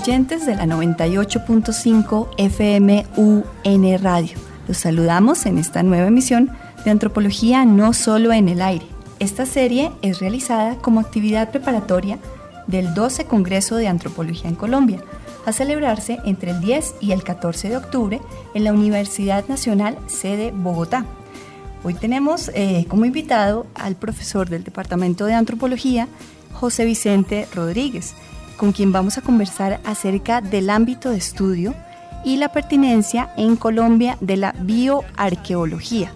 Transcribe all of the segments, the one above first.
oyentes de la 98.5 FM UN Radio. Los saludamos en esta nueva emisión de Antropología No Solo en el Aire. Esta serie es realizada como actividad preparatoria del 12 Congreso de Antropología en Colombia, a celebrarse entre el 10 y el 14 de octubre en la Universidad Nacional sede Bogotá. Hoy tenemos como invitado al profesor del Departamento de Antropología, José Vicente Rodríguez, con quien vamos a conversar acerca del ámbito de estudio y la pertinencia en Colombia de la bioarqueología,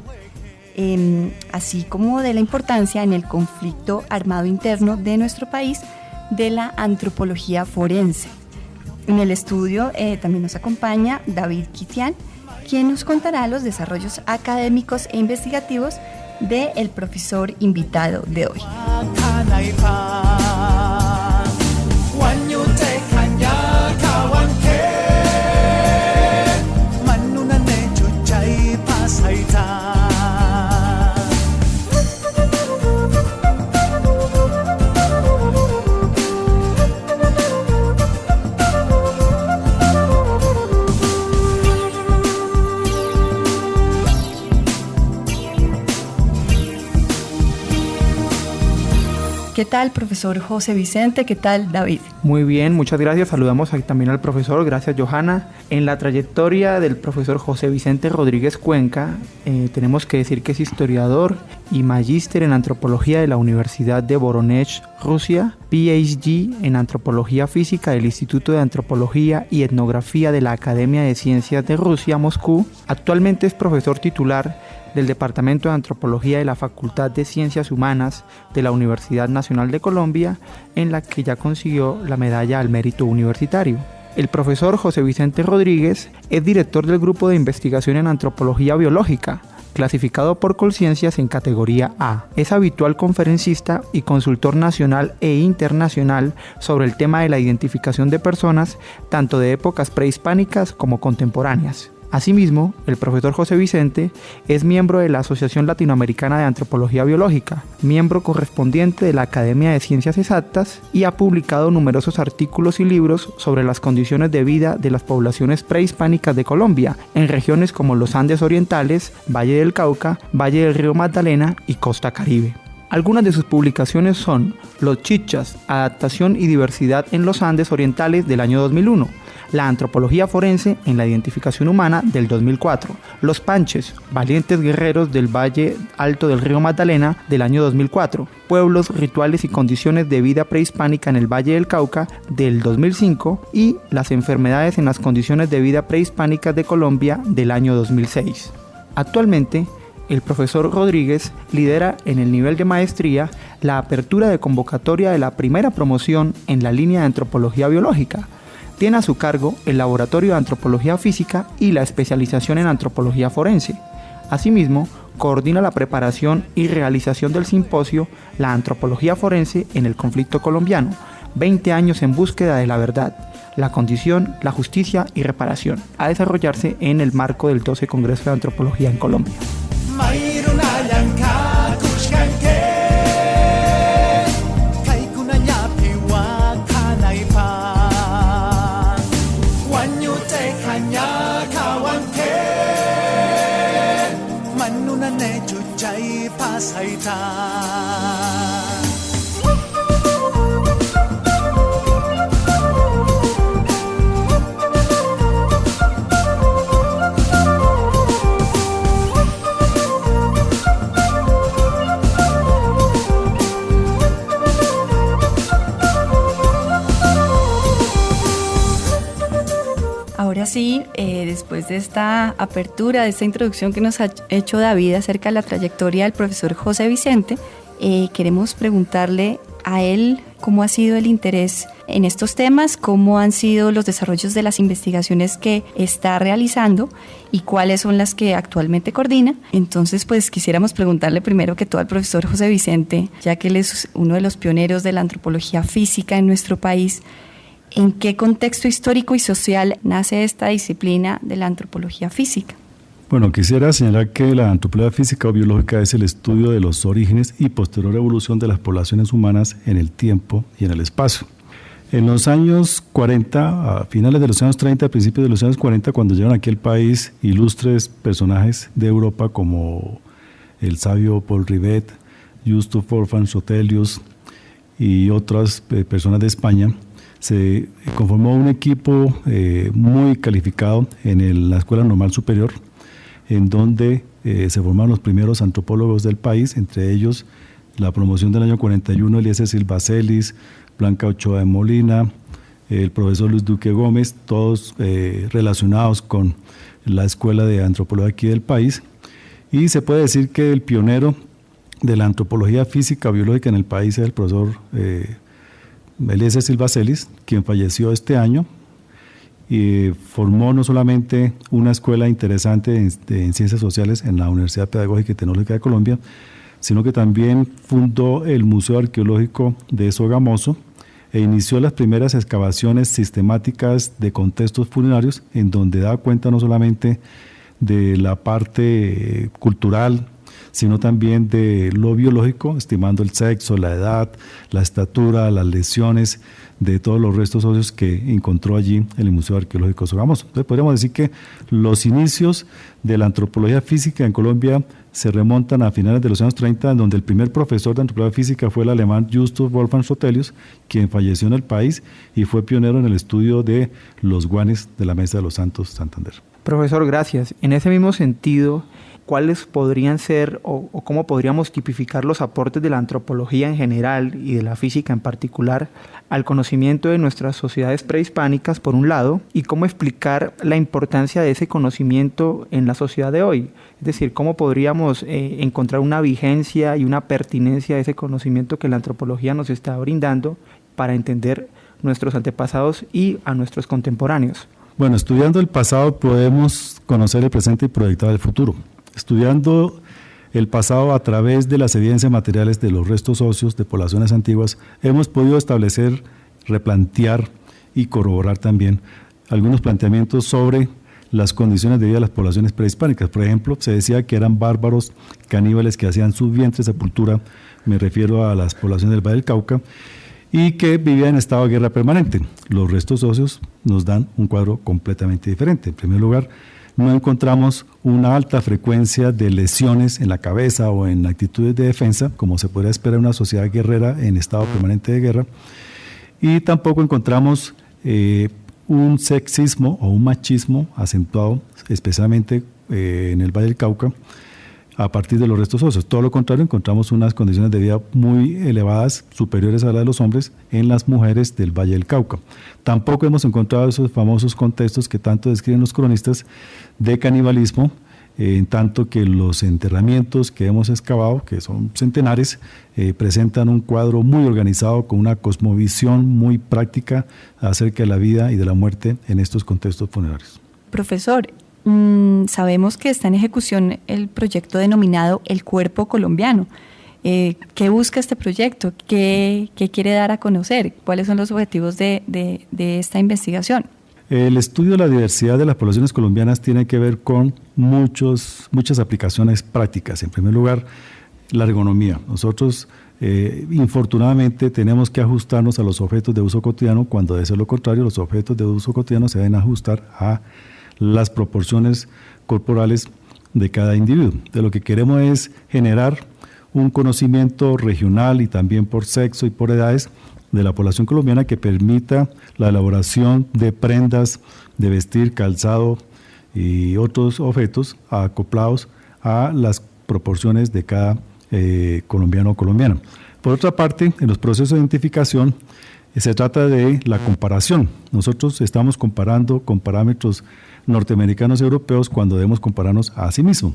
así como de la importancia en el conflicto armado interno de nuestro país de la antropología forense. En el estudio también nos acompaña David Kitian, quien nos contará los desarrollos académicos e investigativos del profesor invitado de hoy. ¿Qué tal, profesor José Vicente? ¿Qué tal, David? Muy bien, muchas gracias. Saludamos también al profesor. Gracias, Johanna. En la trayectoria del profesor José Vicente Rodríguez Cuenca, tenemos que decir que es historiador y magíster en antropología de la Universidad de Voronezh, Rusia, PhD en antropología física del Instituto de Antropología y Etnografía de la Academia de Ciencias de Rusia, Moscú. Actualmente es profesor titular del Departamento de Antropología de la Facultad de Ciencias Humanas de la Universidad Nacional de Colombia, en la que ya consiguió la medalla al mérito universitario. El profesor José Vicente Rodríguez es director del Grupo de Investigación en Antropología Biológica, clasificado por Colciencias en categoría A. Es habitual conferencista y consultor nacional e internacional sobre el tema de la identificación de personas, tanto de épocas prehispánicas como contemporáneas. Asimismo, el profesor José Vicente es miembro de la Asociación Latinoamericana de Antropología Biológica, miembro correspondiente de la Academia de Ciencias Exactas y ha publicado numerosos artículos y libros sobre las condiciones de vida de las poblaciones prehispánicas de Colombia, en regiones como los Andes Orientales, Valle del Cauca, Valle del Río Magdalena y Costa Caribe. Algunas de sus publicaciones son Los Chichas, Adaptación y Diversidad en los Andes Orientales del año 2001, La Antropología Forense en la Identificación Humana del 2004, Los Panches, Valientes Guerreros del Valle Alto del Río Magdalena del año 2004, Pueblos, Rituales y Condiciones de Vida Prehispánica en el Valle del Cauca del 2005 y Las Enfermedades en las Condiciones de Vida Prehispánicas de Colombia del año 2006. Actualmente, el profesor Rodríguez lidera en el nivel de maestría la apertura de convocatoria de la primera promoción en la línea de antropología biológica. Tiene a su cargo el Laboratorio de Antropología Física y la especialización en Antropología Forense. Asimismo, coordina la preparación y realización del simposio La Antropología Forense en el Conflicto Colombiano, 20 años en búsqueda de la verdad, la condición, la justicia y reparación, a desarrollarse en el marco del 12 Congreso de Antropología en Colombia. Ahora sí, después de esta apertura, de esta introducción que nos ha hecho David acerca de la trayectoria del profesor José Vicente, queremos preguntarle a él cómo ha sido el interés en estos temas, cómo han sido los desarrollos de las investigaciones que está realizando y cuáles son las que actualmente coordina. Entonces, pues quisiéramos preguntarle primero que todo al profesor José Vicente, ya que él es uno de los pioneros de la antropología física en nuestro país. ¿En qué contexto histórico y social nace esta disciplina de la antropología física? Bueno, quisiera señalar que la antropología física o biológica es el estudio de los orígenes y posterior evolución de las poblaciones humanas en el tiempo y en el espacio. En los años 40, a finales de los años 30, a principios de los años 40, cuando llegan aquí al país ilustres personajes de Europa como el sabio Paul Rivet, Justus Wolfgang Sotelius y otras personas de España, se conformó un equipo muy calificado en la Escuela Normal Superior, en donde se formaron los primeros antropólogos del país, entre ellos la promoción del año 41, Eliezer Silva Celis, Blanca Ochoa de Molina, el profesor Luis Duque Gómez, todos relacionados con la Escuela de Antropología aquí del país. Y se puede decir que el pionero de la antropología física biológica en el país es el profesor Eliezer Silva Celis, quien falleció este año, y formó no solamente una escuela interesante en ciencias sociales en la Universidad Pedagógica y Tecnológica de Colombia, sino que también fundó el Museo Arqueológico de Sogamoso e inició las primeras excavaciones sistemáticas de contextos funerarios, en donde da cuenta no solamente de la parte cultural, sino también de lo biológico, estimando el sexo, la edad, la estatura, las lesiones de todos los restos óseos que encontró allí en el Museo Arqueológico Sogamoso. Entonces podríamos decir que los inicios de la antropología física en Colombia se remontan a finales de los años 30, en donde el primer profesor de antropología física fue el alemán Justus Wolfgang Sotelius, quien falleció en el país y fue pionero en el estudio de los guanes de la Mesa de los Santos, Santander. Profesor, gracias. En ese mismo sentido, ¿cuáles podrían ser o cómo podríamos tipificar los aportes de la antropología en general y de la física en particular al conocimiento de nuestras sociedades prehispánicas, por un lado, y cómo explicar la importancia de ese conocimiento en la sociedad de hoy? Es decir, ¿cómo podríamos encontrar una vigencia y una pertinencia de ese conocimiento que la antropología nos está brindando para entender nuestros antepasados y a nuestros contemporáneos? Bueno, estudiando el pasado podemos conocer el presente y proyectar el futuro. Estudiando el pasado a través de las evidencias materiales de los restos óseos de poblaciones antiguas, hemos podido establecer, replantear y corroborar también algunos planteamientos sobre las condiciones de vida de las poblaciones prehispánicas. Por ejemplo, se decía que eran bárbaros, caníbales que hacían su vientre sepultura, me refiero a las poblaciones del Valle del Cauca, y que vivían en estado de guerra permanente. Los restos óseos nos dan un cuadro completamente diferente. En primer lugar, no encontramos una alta frecuencia de lesiones en la cabeza o en actitudes de defensa, como se podría esperar en una sociedad guerrera en estado permanente de guerra, y tampoco encontramos un sexismo o un machismo acentuado, especialmente en el Valle del Cauca, a partir de los restos óseos. Todo lo contrario, encontramos unas condiciones de vida muy elevadas, superiores a las de los hombres, en las mujeres del Valle del Cauca. Tampoco hemos encontrado esos famosos contextos que tanto describen los cronistas de canibalismo, en tanto que los enterramientos que hemos excavado, que son centenares, presentan un cuadro muy organizado con una cosmovisión muy práctica acerca de la vida y de la muerte en estos contextos funerarios. Profesor, sabemos que está en ejecución el proyecto denominado El Cuerpo Colombiano. ¿Qué busca este proyecto? ¿Qué quiere dar a conocer? ¿Cuáles son los objetivos de esta investigación? El estudio de la diversidad de las poblaciones colombianas tiene que ver con muchas aplicaciones prácticas. En primer lugar, la ergonomía. Nosotros, infortunadamente, tenemos que ajustarnos a los objetos de uso cotidiano, cuando de ser lo contrario, los objetos de uso cotidiano se deben ajustar a las proporciones corporales de cada individuo. De lo que queremos es generar un conocimiento regional y también por sexo y por edades de la población colombiana que permita la elaboración de prendas de vestir, calzado y otros objetos acoplados a las proporciones de cada colombiano o colombiana. Por otra parte, en los procesos de identificación se trata de la comparación. Nosotros estamos comparando con parámetros norteamericanos y europeos cuando debemos compararnos a sí mismos.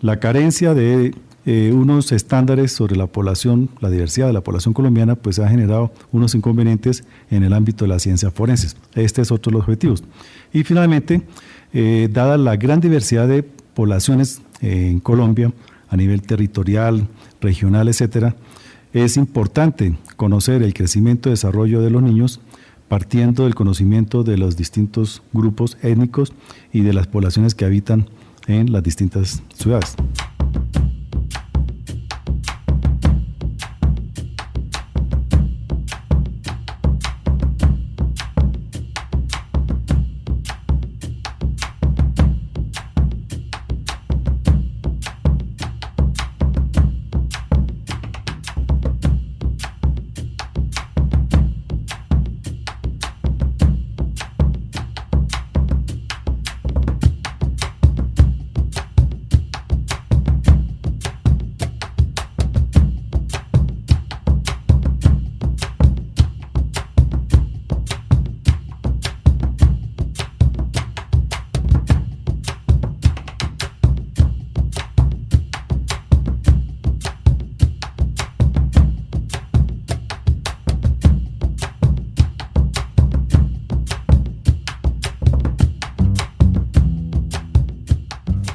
La carencia de unos estándares sobre la población, la diversidad de la población colombiana, pues ha generado unos inconvenientes en el ámbito de las ciencias forenses. Este es otro de los objetivos. Y finalmente, dada la gran diversidad de poblaciones en Colombia, a nivel territorial, regional, etcétera, es importante conocer el crecimiento y desarrollo de los niños partiendo del conocimiento de los distintos grupos étnicos y de las poblaciones que habitan en las distintas ciudades.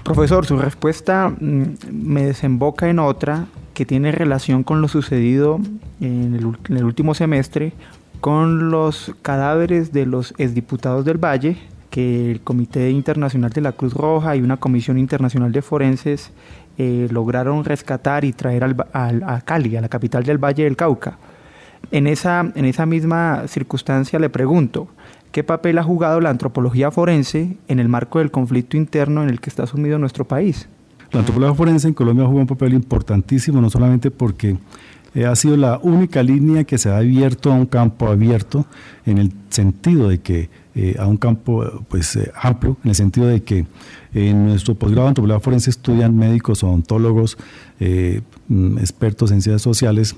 Profesor, su respuesta me desemboca en otra que tiene relación con lo sucedido en el último semestre con los cadáveres de los exdiputados del Valle, que el Comité Internacional de la Cruz Roja y una Comisión Internacional de Forenses lograron rescatar y traer a Cali, a la capital del Valle del Cauca. En esa misma circunstancia le pregunto, ¿qué papel ha jugado la antropología forense en el marco del conflicto interno en el que está sumido nuestro país? La antropología forense en Colombia juega un papel importantísimo, no solamente porque ha sido la única línea que se ha abierto a un campo abierto, en el sentido de que a un campo amplio, en el sentido de que en nuestro posgrado de antropología forense estudian médicos, odontólogos, expertos en ciencias sociales,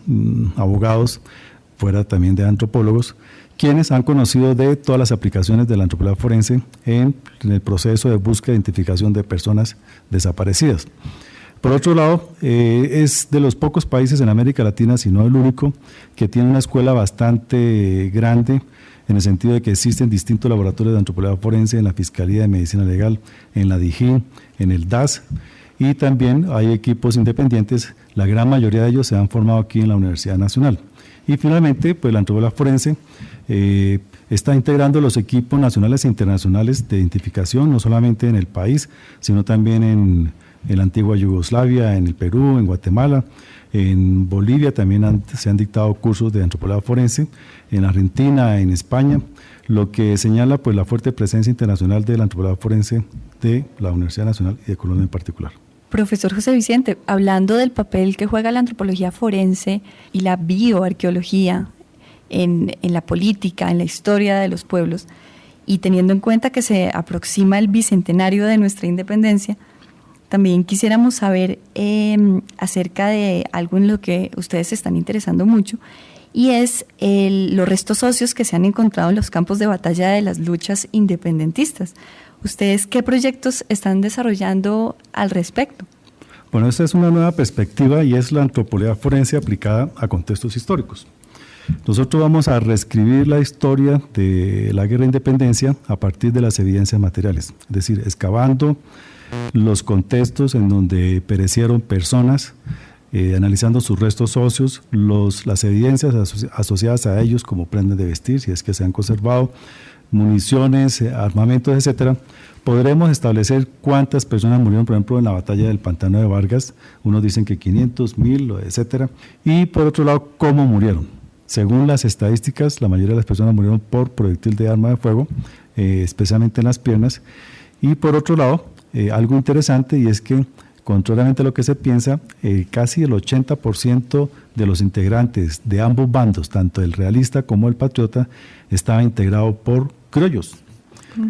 abogados, fuera también de antropólogos, quienes han conocido de todas las aplicaciones de la antropología forense en el proceso de búsqueda e identificación de personas desaparecidas. Por otro lado, es de los pocos países en América Latina, si no el único, que tiene una escuela bastante grande, en el sentido de que existen distintos laboratorios de antropología forense en la Fiscalía de Medicina Legal, en la DIJÍN, en el DAS, y también hay equipos independientes, la gran mayoría de ellos se han formado aquí en la Universidad Nacional. Y finalmente, pues la antropología forense está integrando los equipos nacionales e internacionales de identificación, no solamente en el país, sino también en la antigua Yugoslavia, en el Perú, en Guatemala, en Bolivia también se han dictado cursos de antropología forense, en Argentina, en España, lo que señala pues la fuerte presencia internacional de la antropología forense de la Universidad Nacional y de Colombia en particular. Profesor José Vicente, hablando del papel que juega la antropología forense y la bioarqueología en la política, en la historia de los pueblos, y teniendo en cuenta que se aproxima el bicentenario de nuestra independencia, también quisiéramos saber acerca de algo en lo que ustedes se están interesando mucho, y es los restos óseos que se han encontrado en los campos de batalla de las luchas independentistas. ¿Ustedes qué proyectos están desarrollando al respecto? Bueno, esta es una nueva perspectiva y es la antropología forense aplicada a contextos históricos. Nosotros vamos a reescribir la historia de la guerra de independencia a partir de las evidencias materiales, es decir, excavando los contextos en donde perecieron personas, analizando sus restos óseos, las evidencias asociadas a ellos como prendas de vestir, si es que se han conservado, municiones, armamentos, etcétera. Podremos establecer cuántas personas murieron, por ejemplo, en la batalla del Pantano de Vargas. Unos dicen que 500, 1000, etcétera. Y por otro lado, cómo murieron. Según las estadísticas, la mayoría de las personas murieron por proyectil de arma de fuego, especialmente en las piernas. Y por otro lado, algo interesante, y es que, contrariamente a lo que se piensa, casi el 80% de los integrantes de ambos bandos, tanto el realista como el patriota, estaba integrado por criollos,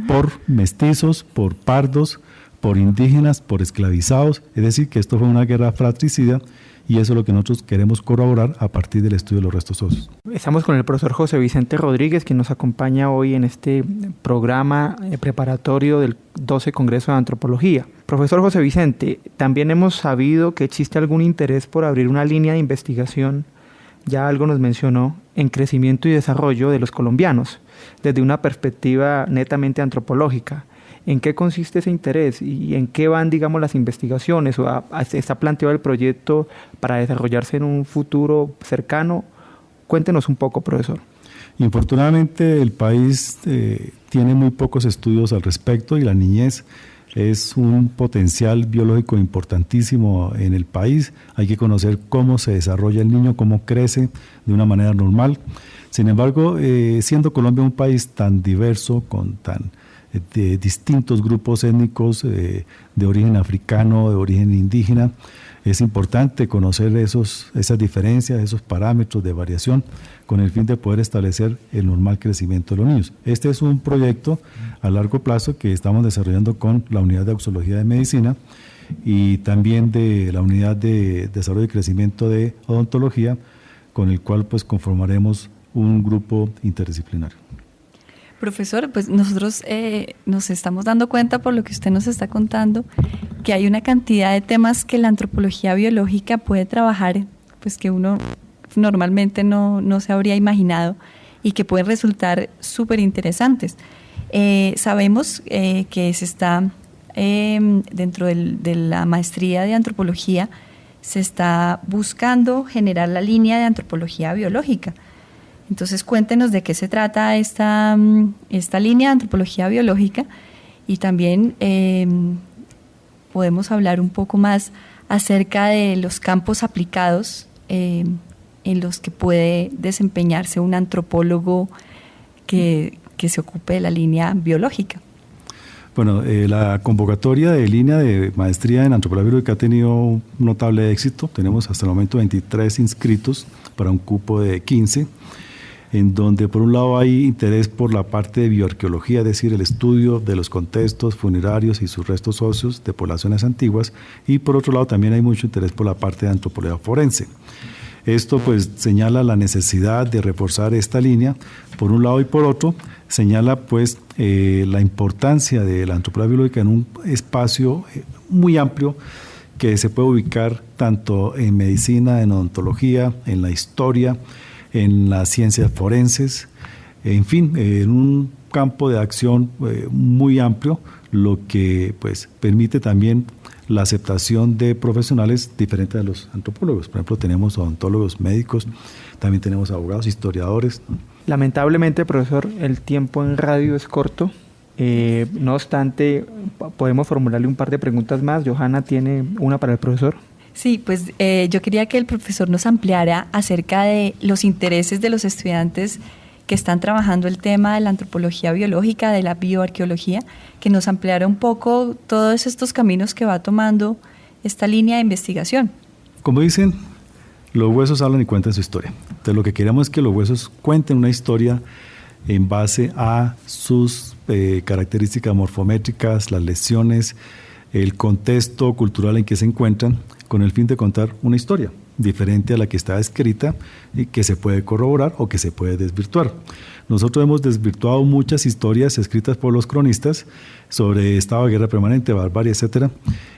por mestizos, por pardos, por indígenas, por esclavizados. Es decir, que esto fue una guerra fratricida, y eso es lo que nosotros queremos corroborar a partir del estudio de los restos óseos. Estamos con el profesor José Vicente Rodríguez, quien nos acompaña hoy en este programa preparatorio del 12 Congreso de Antropología. Profesor José Vicente, también hemos sabido que existe algún interés por abrir una línea de investigación, ya algo nos mencionó, en crecimiento y desarrollo de los colombianos, desde una perspectiva netamente antropológica. ¿En qué consiste ese interés y en qué van, digamos, las investigaciones? ¿O está planteado el proyecto para desarrollarse en un futuro cercano? Cuéntenos un poco, profesor. Infortunadamente, el país tiene muy pocos estudios al respecto, y la niñez es un potencial biológico importantísimo en el país. Hay que conocer cómo se desarrolla el niño, cómo crece de una manera normal. Sin embargo, siendo Colombia un país tan diverso, con de distintos grupos étnicos de origen africano, de origen indígena, es importante conocer esas diferencias, esos parámetros de variación, con el fin de poder establecer el normal crecimiento de los niños. Este es un proyecto a largo plazo que estamos desarrollando con la Unidad de Auxología de Medicina y también de la Unidad de Desarrollo y Crecimiento de Odontología, con el cual pues conformaremos un grupo interdisciplinario. Profesor, pues nosotros nos estamos dando cuenta por lo que usted nos está contando que hay una cantidad de temas que la antropología biológica puede trabajar, pues que uno normalmente no se habría imaginado y que pueden resultar súper interesantes. Sabemos que se está dentro de la maestría de antropología, se está buscando generar la línea de antropología biológica. Entonces, cuéntenos de qué se trata esta línea de antropología biológica y también podemos hablar un poco más acerca de los campos aplicados en los que puede desempeñarse un antropólogo que se ocupe de la línea biológica. Bueno, la convocatoria de línea de maestría en antropología biológica ha tenido un notable éxito. Tenemos hasta el momento 23 inscritos para un cupo de 15, en donde por un lado hay interés por la parte de bioarqueología, es decir, el estudio de los contextos funerarios y sus restos óseos de poblaciones antiguas, y por otro lado también hay mucho interés por la parte de antropología forense. Esto pues señala la necesidad de reforzar esta línea, por un lado, y por otro señala pues la importancia de la antropología biológica en un espacio muy amplio que se puede ubicar tanto en medicina, en odontología, en la historia, en las ciencias forenses, en fin, en un campo de acción muy amplio, lo que pues permite también la aceptación de profesionales diferentes a los antropólogos. Por ejemplo, tenemos odontólogos, médicos, también tenemos abogados, historiadores. Lamentablemente, profesor, el tiempo en radio es corto. No obstante, podemos formularle un par de preguntas más. Johanna tiene una para el profesor. Sí, pues yo quería que el profesor nos ampliara acerca de los intereses de los estudiantes que están trabajando el tema de la antropología biológica, de la bioarqueología, que nos ampliara un poco todos estos caminos que va tomando esta línea de investigación. Como dicen, los huesos hablan y cuentan su historia. Entonces lo que queremos es que los huesos cuenten una historia en base a sus características morfométricas, las lesiones, el contexto cultural en que se encuentran, con el fin de contar una historia diferente a la que está escrita y que se puede corroborar o que se puede desvirtuar. Nosotros hemos desvirtuado muchas historias escritas por los cronistas sobre estado de guerra permanente, barbarie, etcétera,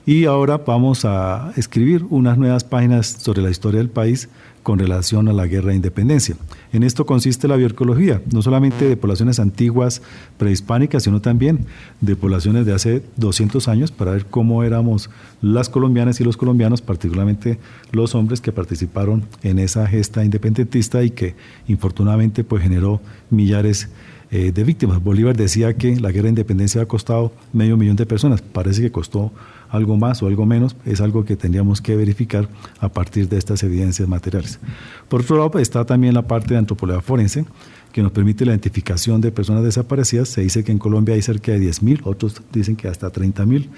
y ahora vamos a escribir unas nuevas páginas sobre la historia del país con relación a la guerra de independencia. En esto consiste la bioarqueología, no solamente de poblaciones antiguas prehispánicas, sino también de poblaciones de hace 200 años, para ver cómo éramos las colombianas y los colombianos, particularmente los hombres que participaron en esa gesta independentista y que infortunadamente pues generó millares de víctimas. Bolívar decía que la guerra de independencia ha costado 500,000 de personas. Parece que costó algo más o algo menos. Es algo que tendríamos que verificar a partir de estas evidencias materiales. Por otro lado, está también la parte de antropología forense, que nos permite la identificación de personas desaparecidas. Se dice que en Colombia hay cerca de 10,000, otros dicen que hasta 30,000.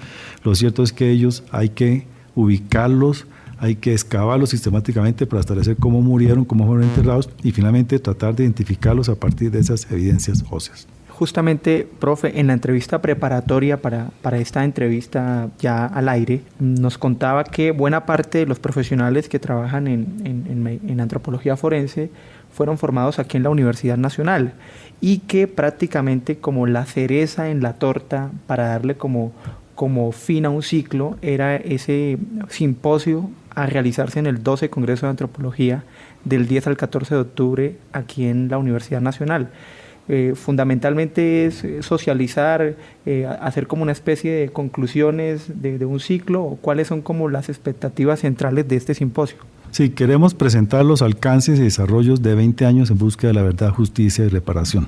Lo cierto es que ellos hay que ubicarlos, hay que excavarlos sistemáticamente para establecer cómo murieron, cómo fueron enterrados y finalmente tratar de identificarlos a partir de esas evidencias óseas. Justamente, profe, en la entrevista preparatoria para esta entrevista ya al aire, nos contaba que buena parte de los profesionales que trabajan en antropología forense fueron formados aquí en la Universidad Nacional y que prácticamente como la cereza en la torta para darle como fin a un ciclo era ese simposio a realizarse en el 12 Congreso de Antropología del 10 al 14 de octubre aquí en la Universidad Nacional. Fundamentalmente es socializar, hacer como una especie de conclusiones de un ciclo, o cuáles son como las expectativas centrales de este simposio. Sí, queremos presentar los alcances y desarrollos de 20 años en búsqueda de la verdad, justicia y reparación.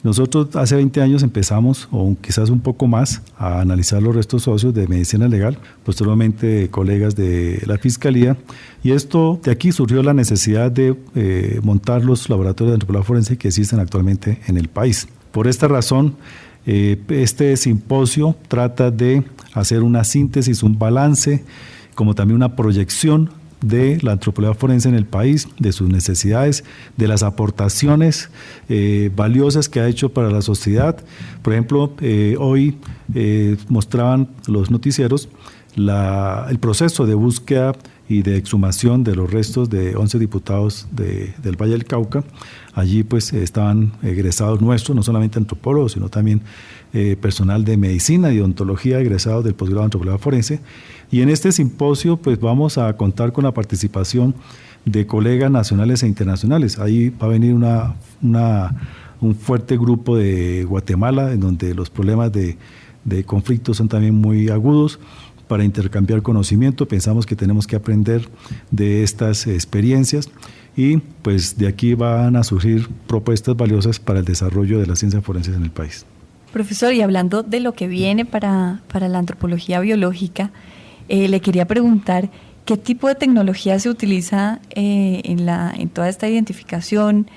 Nosotros hace 20 años empezamos, o quizás un poco más, a analizar los restos óseos de medicina legal, posteriormente colegas de la Fiscalía, y de aquí surgió la necesidad de montar los laboratorios de antropología forense que existen actualmente en el país. Por esta razón, este simposio trata de hacer una síntesis, un balance, como también una proyección de la antropología forense en el país, de sus necesidades, de las aportaciones valiosas que ha hecho para la sociedad. Por ejemplo, hoy mostraban los noticieros el proceso de búsqueda y de exhumación de los restos de 11 diputados del Valle del Cauca. Allí pues estaban egresados nuestros, no solamente antropólogos, sino también personal de medicina y odontología egresados del posgrado de antropología forense. Y en este simposio pues vamos a contar con la participación de colegas nacionales e internacionales. Ahí va a venir una un fuerte grupo de Guatemala, en donde los problemas de conflictos son también muy agudos, para intercambiar conocimiento. Pensamos que tenemos que aprender de estas experiencias y pues de aquí van a surgir propuestas valiosas para el desarrollo de las ciencias forenses en el país. Profesor, y hablando de lo que viene para la antropología biológica, le quería preguntar qué tipo de tecnología se utiliza en toda esta identificación,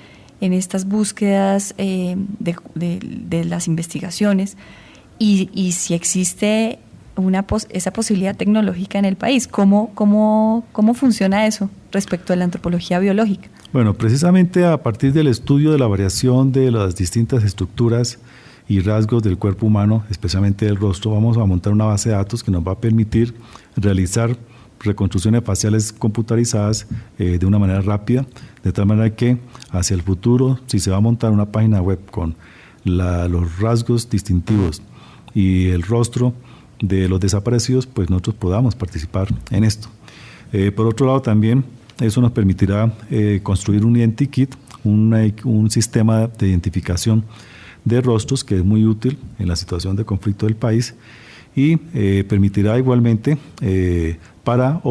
en estas búsquedas de las investigaciones, y si existe esa posibilidad tecnológica en el país. ¿Cómo funciona eso respecto a la antropología biológica? Bueno, precisamente a partir del estudio de la variación de las distintas estructuras y rasgos del cuerpo humano, especialmente del rostro, vamos a montar una base de datos que nos va a permitir realizar reconstrucciones faciales computarizadas de una manera rápida, de tal manera que hacia el futuro, si se va a montar una página web con los rasgos distintivos y el rostro de los desaparecidos, pues nosotros podamos participar en esto. Por otro lado, también eso nos permitirá construir un identikit, un sistema de identificación de rostros que es muy útil en la situación de conflicto del país y permitirá igualmente para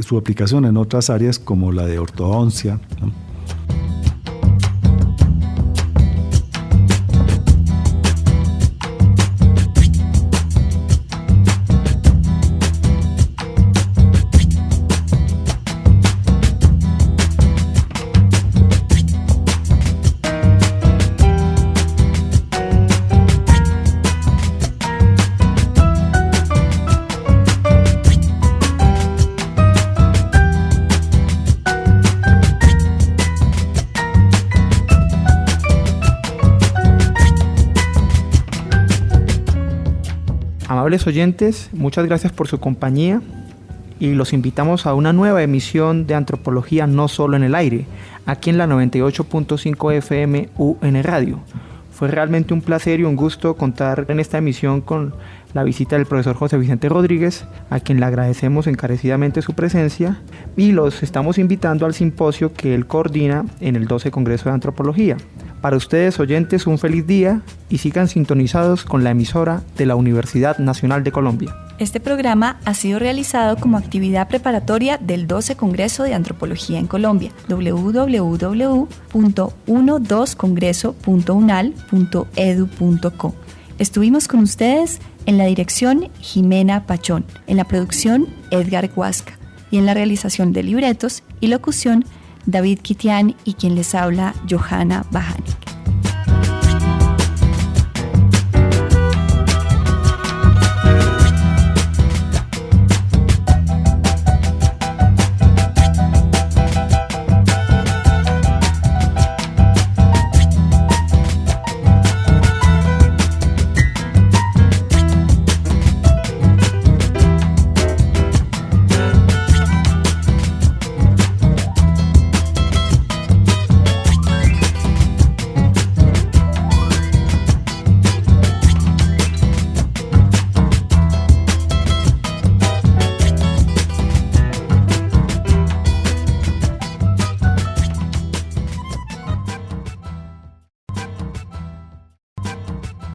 su aplicación en otras áreas como la de ortodoncia, ¿no? Amables oyentes, muchas gracias por su compañía y los invitamos a una nueva emisión de Antropología No Solo en el Aire, aquí en la 98.5 FM UN Radio. Fue realmente un placer y un gusto contar en esta emisión con la visita del profesor José Vicente Rodríguez, a quien le agradecemos encarecidamente su presencia, y los estamos invitando al simposio que él coordina en el 12 Congreso de Antropología. Para ustedes, oyentes, un feliz día y sigan sintonizados con la emisora de la Universidad Nacional de Colombia. Este programa ha sido realizado como actividad preparatoria del 12 Congreso de Antropología en Colombia, www.12congreso.unal.edu.co. Estuvimos con ustedes en la dirección Jimena Pachón, en la producción Edgar Huasca y en la realización de libretos y locución David Kitian y quien les habla Johanna Bajanic.